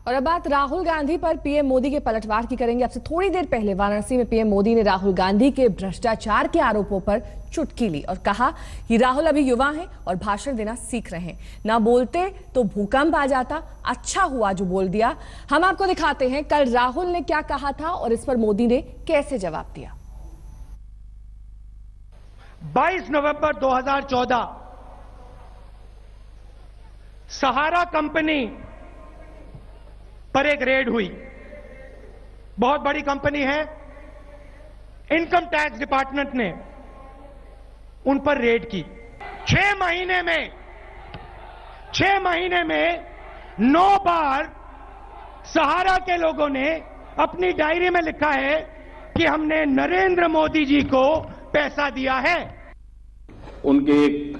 और अब बात राहुल गांधी पर पीएम मोदी के पलटवार की करेंगे। अब से थोड़ी देर पहले वाराणसी में पीएम मोदी ने राहुल गांधी के भ्रष्टाचार के आरोपों पर चुटकी ली और कहा कि राहुल अभी युवा हैं और भाषण देना सीख रहे हैं, ना बोलते तो भूकंप आ जाता, अच्छा हुआ जो बोल दिया। हम आपको दिखाते हैं कल राहुल ने क्या कहा था और इस पर मोदी ने कैसे जवाब दिया। 22 नवंबर 2014 सहारा कंपनी पर एक रेड हुई। बहुत बड़ी कंपनी है। इनकम टैक्स डिपार्टमेंट ने उन पर रेड की। 6 महीने में 9 बार सहारा के लोगों ने अपनी डायरी में लिखा है कि हमने नरेंद्र मोदी जी को पैसा दिया है। उनके एक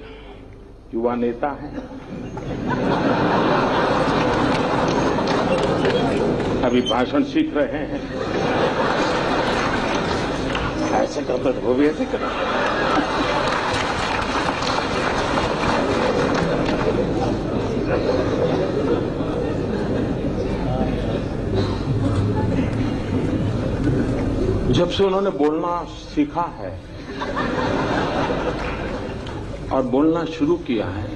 युवा नेता हैं, अभी भाषण सीख रहे हैं। ऐसे करते तो वो भी ऐसे करें। जब से उन्होंने बोलना सीखा है और बोलना शुरू किया है,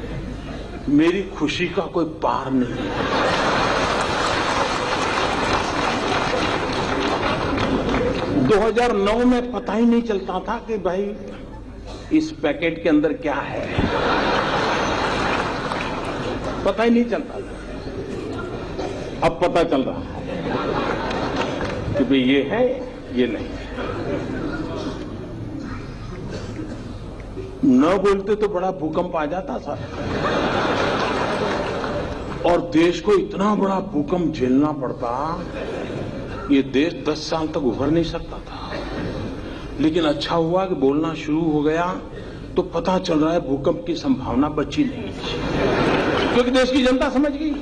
मेरी खुशी का कोई पार नहीं है। 2009 में पता ही नहीं चलता था कि भाई इस पैकेट के अंदर क्या है, पता ही नहीं चलता था। अब पता चल रहा है कि भाई ये है, ये नहीं है। न बोलते तो बड़ा भूकंप आ जाता था और देश को इतना बड़ा भूकंप झेलना पड़ता, ये देश 10 साल तक उभर नहीं सकता था। लेकिन अच्छा हुआ कि बोलना शुरू हो गया तो पता चल रहा है भूकंप की संभावना बची नहीं, क्योंकि देश की जनता समझ गई।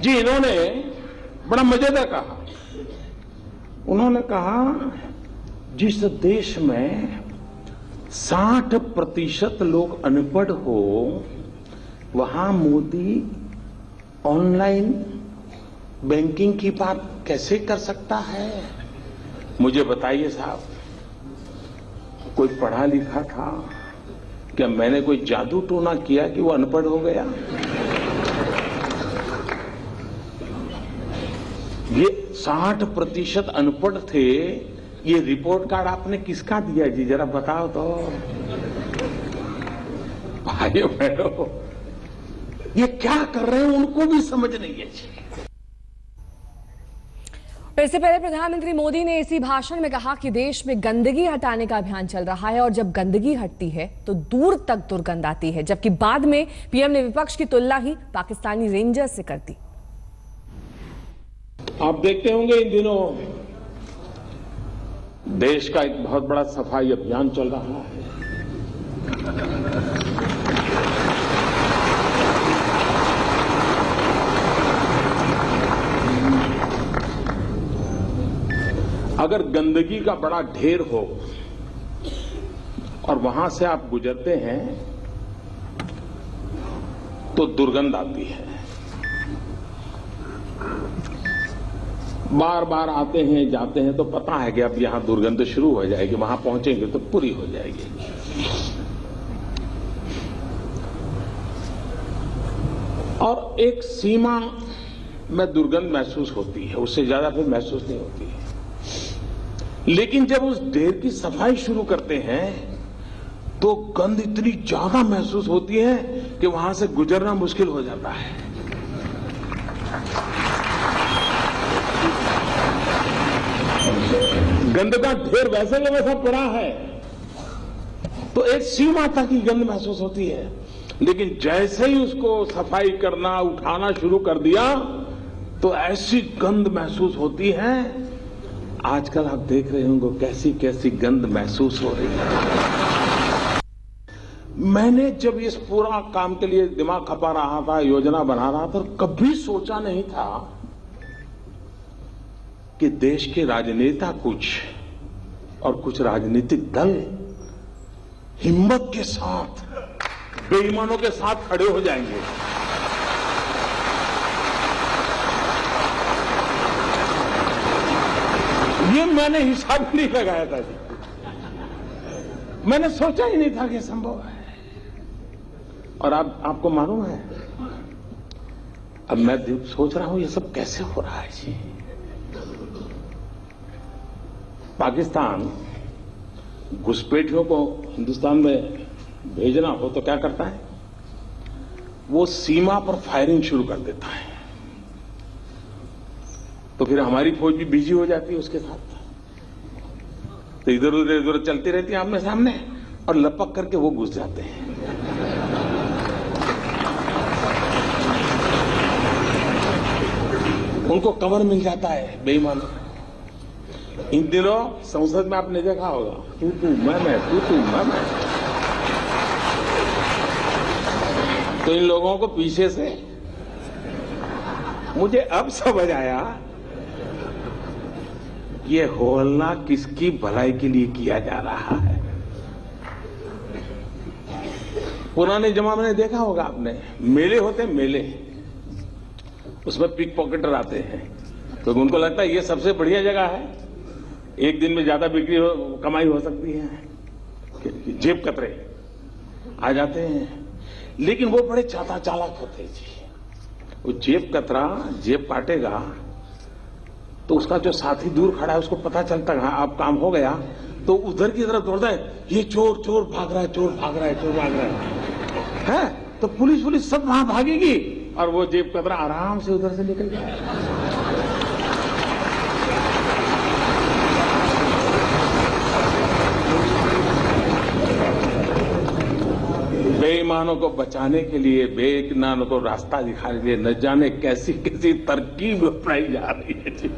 जी, इन्होंने बड़ा मजेदार कहा। उन्होंने कहा जिस देश में 60% लोग अनपढ़ हो, वहां मोदी ऑनलाइन बैंकिंग की बात कैसे कर सकता है? मुझे बताइए साहब, कोई पढ़ा लिखा था क्या? मैंने कोई जादू टोना किया कि वो अनपढ़ हो गया? ये 60% अनपढ़ थे। ये रिपोर्ट कार्ड आपने किसका दिया जी, जरा बताओ तो। भाइयों बहनों, ये क्या कर रहे हैं उनको भी समझ नहीं है जी। इससे पहले प्रधानमंत्री मोदी ने इसी भाषण में कहा कि देश में गंदगी हटाने का अभियान चल रहा है और जब गंदगी हटती है तो दूर तक दुर्गंध आती है। जबकि बाद में पीएम ने विपक्ष की तुलना ही पाकिस्तानी रेंजर्स से कर दी। आप देखते होंगे इन दिनों देश का एक बहुत बड़ा सफाई अभियान चल रहा है। अगर गंदगी का बड़ा ढेर हो और वहां से आप गुजरते हैं तो दुर्गंध आती है। बार बार आते हैं जाते हैं तो पता है कि अब यहां दुर्गंध शुरू हो जाएगी, वहां पहुंचेंगे तो पूरी हो जाएगी। और एक सीमा में दुर्गंध महसूस होती है, उससे ज्यादा फिर महसूस नहीं होती है। लेकिन जब उस ढेर की सफाई शुरू करते हैं तो गंध इतनी ज्यादा महसूस होती है कि वहां से गुजरना मुश्किल हो जाता है। गंद का ढेर वैसे का वैसा पड़ा है तो एक सीमा तक ही गंध महसूस होती है, लेकिन जैसे ही उसको सफाई करना उठाना शुरू कर दिया तो ऐसी गंध महसूस होती है। आजकल आप देख रहे होंगे कैसी कैसी गंध महसूस हो रही है। मैंने जब इस पूरा काम के लिए दिमाग खपा रहा था, योजना बना रहा था, कभी सोचा नहीं था कि देश के राजनेता कुछ और कुछ राजनीतिक दल हिम्मत के साथ बेईमानों के साथ खड़े हो जाएंगे। ये मैंने हिसाब नहीं लगाया था जी, मैंने सोचा ही नहीं था कि संभव है। और आपको मालूम है, अब मैं सोच रहा हूं ये सब कैसे हो रहा है जी। पाकिस्तान घुसपैठियों को हिंदुस्तान में भेजना हो तो क्या करता है, वो सीमा पर फायरिंग शुरू कर देता है, तो फिर हमारी फौज भी बिजी हो जाती है उसके साथ, तो इधर उधर चलती रहती है आमने सामने, और लपक करके वो घुस जाते हैं। उनको कवर मिल जाता है बेईमानों। इन दिनों संसद में आपने देखा होगा, तू मैं तू मैं। तो इन लोगों को पीछे से, मुझे अब समझ आया ये होलना किसकी भलाई के लिए किया जा रहा है। पुराने जमाने में देखा होगा आपने, मेले होते मेले, उसमें पिक पॉकेटर आते हैं, तो उनको लगता है ये सबसे बढ़िया जगह है, एक दिन में ज्यादा बिक्री कमाई हो सकती है, जेब कतरे आ जाते हैं। लेकिन वो बड़े चालाक होते हैं जी। वो जेब कतरा जेब काटेगा तो उसका जो साथी दूर खड़ा है उसको पता चलता है अब काम हो गया, तो उधर की तरफ दौड़ता है, ये चोर भाग रहा है, चोर भाग रहा है, तो पुलिस सब वहां भागेगी और वो जेब कतरा आराम से उधर से निकल जाएगा। बेईमानों को बचाने के लिए, बेईमानों को रास्ता दिखाने के लिए न जाने कैसी तरकीब अपनाई जा रही है जी।